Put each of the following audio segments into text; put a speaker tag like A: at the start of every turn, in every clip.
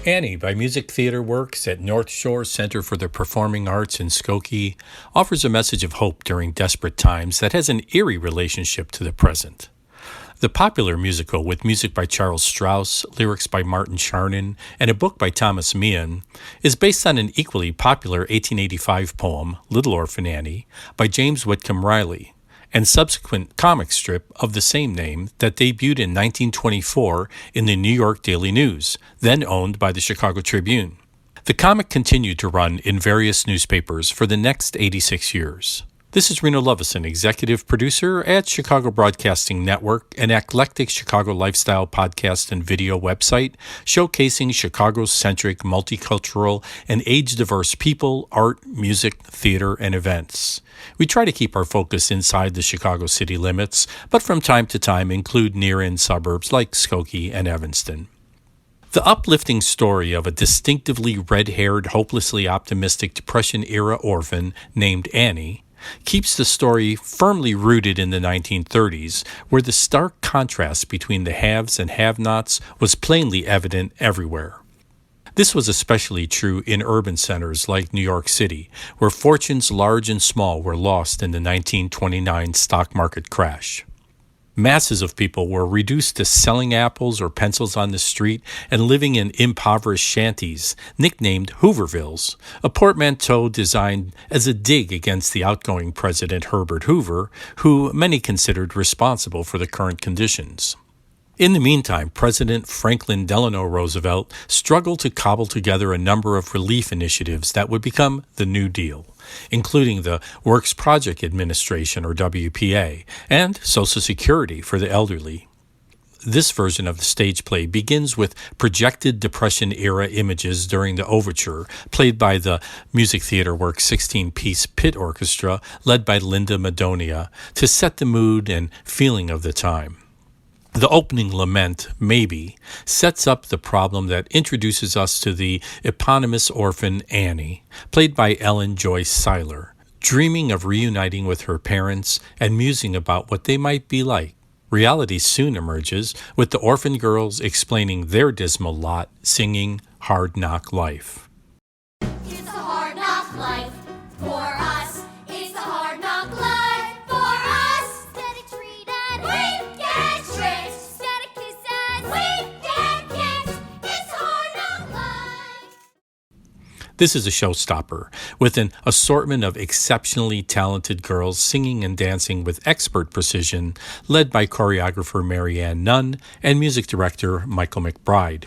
A: Annie by Music Theater Works at North Shore Center for the Performing Arts in Skokie offers a message of hope during desperate times that has an eerie relationship to the present. The popular musical, with music by Charles Strauss, lyrics by Martin Charnin, and a book by Thomas Meehan, is based on an equally popular 1885 poem, Little Orphan Annie, by James Whitcomb Riley, and subsequent comic strip of the same name that debuted in 1924 in the New York Daily News, then owned by the Chicago Tribune. The comic continued to run in various newspapers for the next 86 years. This is Reno Lovison, executive producer at Chicago Broadcasting Network, an eclectic Chicago lifestyle podcast and video website showcasing Chicago-centric, multicultural, and age-diverse people, art, music, theater, and events. We try to keep our focus inside the Chicago city limits, but from time to time include near-in suburbs like Skokie and Evanston. The uplifting story of a distinctively red-haired, hopelessly optimistic Depression-era orphan named Annie keeps the story firmly rooted in the 1930s, where the stark contrast between the haves and have-nots was plainly evident everywhere. This was especially true in urban centers like New York City, where fortunes large and small were lost in the 1929 stock market crash. Masses of people were reduced to selling apples or pencils on the street and living in impoverished shanties, nicknamed Hoovervilles, a portmanteau designed as a dig against the outgoing President Herbert Hoover, who many considered responsible for the current conditions. In the meantime, President Franklin Delano Roosevelt struggled to cobble together a number of relief initiatives that would become the New Deal, including the Works Project Administration, or WPA, and Social Security for the elderly. This version of the stage play begins with projected Depression-era images during the overture, played by the Music Theater Works 16-piece pit orchestra led by Linda Madonia, to set the mood and feeling of the time. The opening lament, Maybe, sets up the problem that introduces us to the eponymous orphan Annie, played by Ellen Joyce Seiler, dreaming of reuniting with her parents and musing about what they might be like. Reality soon emerges, with the orphan girls explaining their dismal lot, singing Hard Knock Life.
B: It's a hard knock life for us. It's a hard knock life for us. Steady treated, we get tricked. Steady kisses, we get kicked. It's a hard knock life.
A: This is a showstopper, with an assortment of exceptionally talented girls singing and dancing with expert precision, led by choreographer Mary Ann Nunn and music director Michael McBride.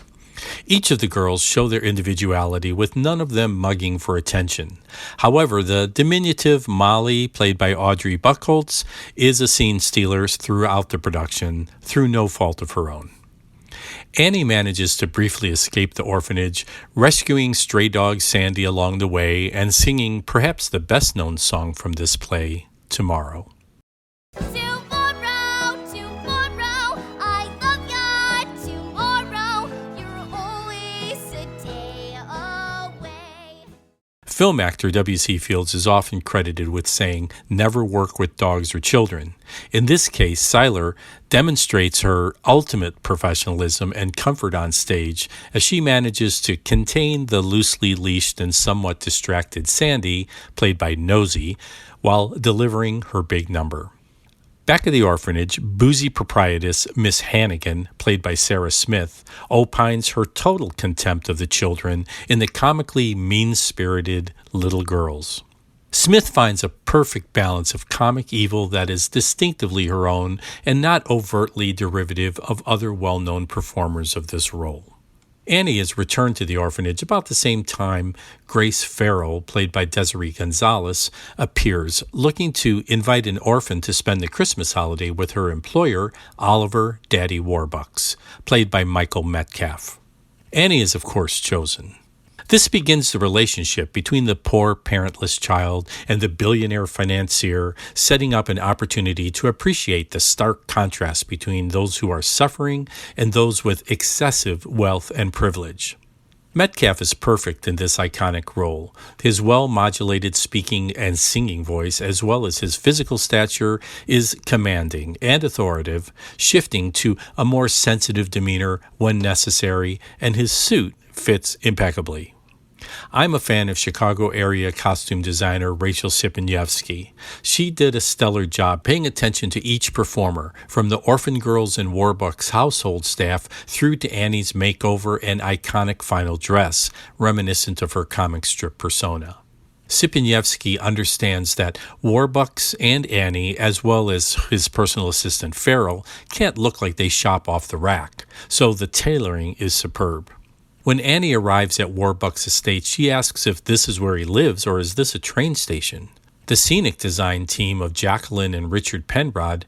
A: Each of the girls show their individuality, with none of them mugging for attention. However, the diminutive Molly, played by Audrey Buchholz, is a scene stealer throughout the production, through no fault of her own. Annie manages to briefly escape the orphanage, rescuing stray dog Sandy along the way and singing perhaps the best-known song from this play, Tomorrow.
B: Tomorrow, tomorrow, I love ya. Tomorrow, you're always a day away.
A: Film actor W.C. Fields is often credited with saying, "Never work with dogs or children." In this case, Seiler demonstrates her ultimate professionalism and comfort on stage as she manages to contain the loosely leashed and somewhat distracted Sandy, played by Nosy, while delivering her big number. Back at the orphanage, boozy proprietress Miss Hannigan, played by Sarah Smith, opines her total contempt of the children in the comically mean-spirited Little Girls. Smith finds a perfect balance of comic evil that is distinctively her own and not overtly derivative of other well-known performers of this role. Annie is returned to the orphanage about the same time Grace Farrell, played by Desiree Gonzalez, appears, looking to invite an orphan to spend the Christmas holiday with her employer, Oliver Daddy Warbucks, played by Michael Metcalf. Annie is, of course, chosen. This begins the relationship between the poor parentless child and the billionaire financier, setting up an opportunity to appreciate the stark contrast between those who are suffering and those with excessive wealth and privilege. Metcalf is perfect in this iconic role. His well-modulated speaking and singing voice, as well as his physical stature, is commanding and authoritative, shifting to a more sensitive demeanor when necessary, and his suit, fits impeccably. I'm a fan of Chicago area costume designer Rachel Siponiewski. She did a stellar job paying attention to each performer, from the Orphan Girls and Warbucks household staff through to Annie's makeover and iconic final dress, reminiscent of her comic strip persona. Siponiewski understands that Warbucks and Annie, as well as his personal assistant Farrell, can't look like they shop off the rack, so the tailoring is superb. When Annie arrives at Warbucks' estate, she asks if this is where he lives or is this a train station. The scenic design team of Jacqueline and Richard Penrod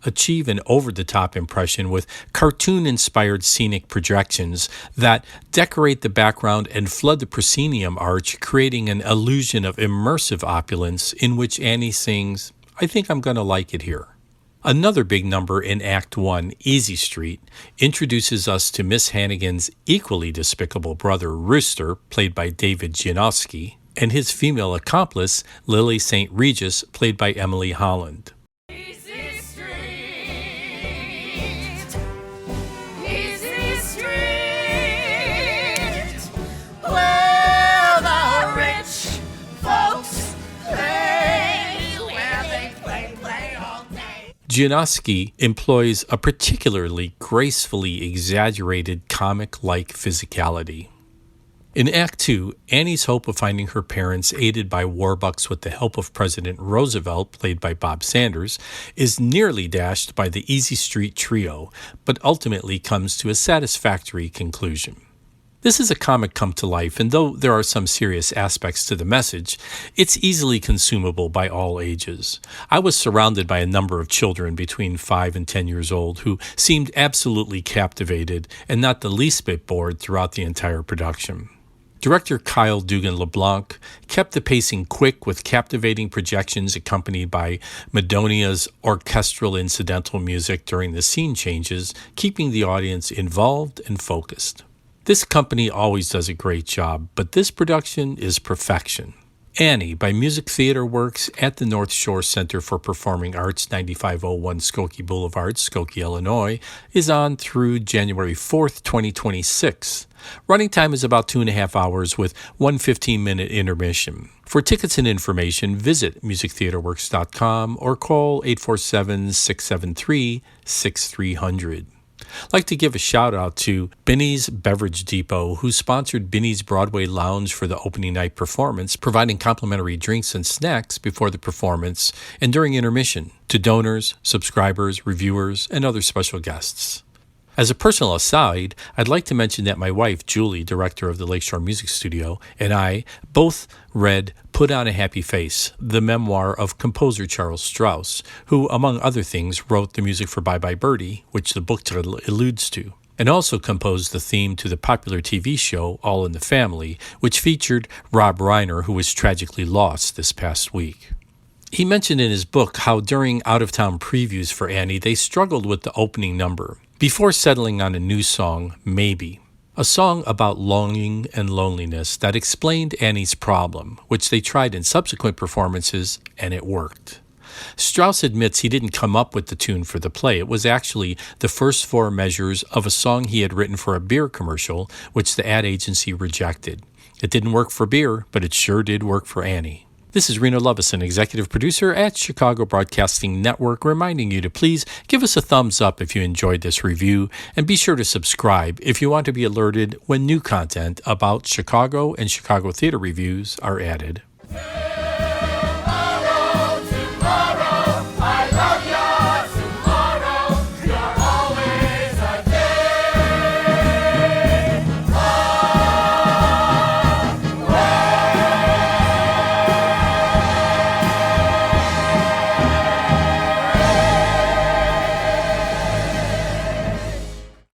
A: achieve an over-the-top impression with cartoon-inspired scenic projections that decorate the background and flood the proscenium arch, creating an illusion of immersive opulence in which Annie sings, "I think I'm going to like it here." Another big number in Act 1, Easy Street, introduces us to Miss Hannigan's equally despicable brother, Rooster, played by David Gianowski, and his female accomplice, Lily St. Regis, played by Emily Holland.
B: Easy Street, Easy Street, where the rich folks play, where they play all day.
A: Gianowski employs a particularly gracefully exaggerated comic-like physicality. In Act 2, Annie's hope of finding her parents, aided by Warbucks with the help of President Roosevelt, played by Bob Sanders, is nearly dashed by the Easy Street trio, but ultimately comes to a satisfactory conclusion. This is a comic come to life, and though there are some serious aspects to the message, it's easily consumable by all ages. I was surrounded by a number of children between 5 and 10 years old who seemed absolutely captivated and not the least bit bored throughout the entire production. Director Kyle Dugan LeBlanc kept the pacing quick with captivating projections accompanied by Madonia's orchestral incidental music during the scene changes, keeping the audience involved and focused. This company always does a great job, but this production is perfection. Annie by Music Theater Works at the North Shore Center for Performing Arts, 9501 Skokie Boulevard, Skokie, Illinois, is on through January 4th, 2026. Running time is about 2.5 hours with one 15-minute intermission. For tickets and information, visit musictheaterworks.com or call 847-673-6300. I'd like to give a shout out to Binny's Beverage Depot, who sponsored Binny's Broadway Lounge for the opening night performance, providing complimentary drinks and snacks before the performance and during intermission to donors, subscribers, reviewers, and other special guests. As a personal aside, I'd like to mention that my wife, Julie, director of the Lakeshore Music Studio, and I both read Put on a Happy Face, the memoir of composer Charles Strauss, who, among other things, wrote the music for Bye Bye Birdie, which the book title alludes to, and also composed the theme to the popular TV show All in the Family, which featured Rob Reiner, who was tragically lost this past week. He mentioned in his book how during out-of-town previews for Annie, they struggled with the opening number, before settling on a new song, Maybe, a song about longing and loneliness that explained Annie's problem, which they tried in subsequent performances, and it worked. Strauss admits he didn't come up with the tune for the play. It was actually the first 4 measures of a song he had written for a beer commercial, which the ad agency rejected. It didn't work for beer, but it sure did work for Annie. This is Reno Lovison, executive producer at Chicago Broadcasting Network, reminding you to please give us a thumbs up if you enjoyed this review, and be sure to subscribe if you want to be alerted when new content about Chicago and Chicago theater reviews are added.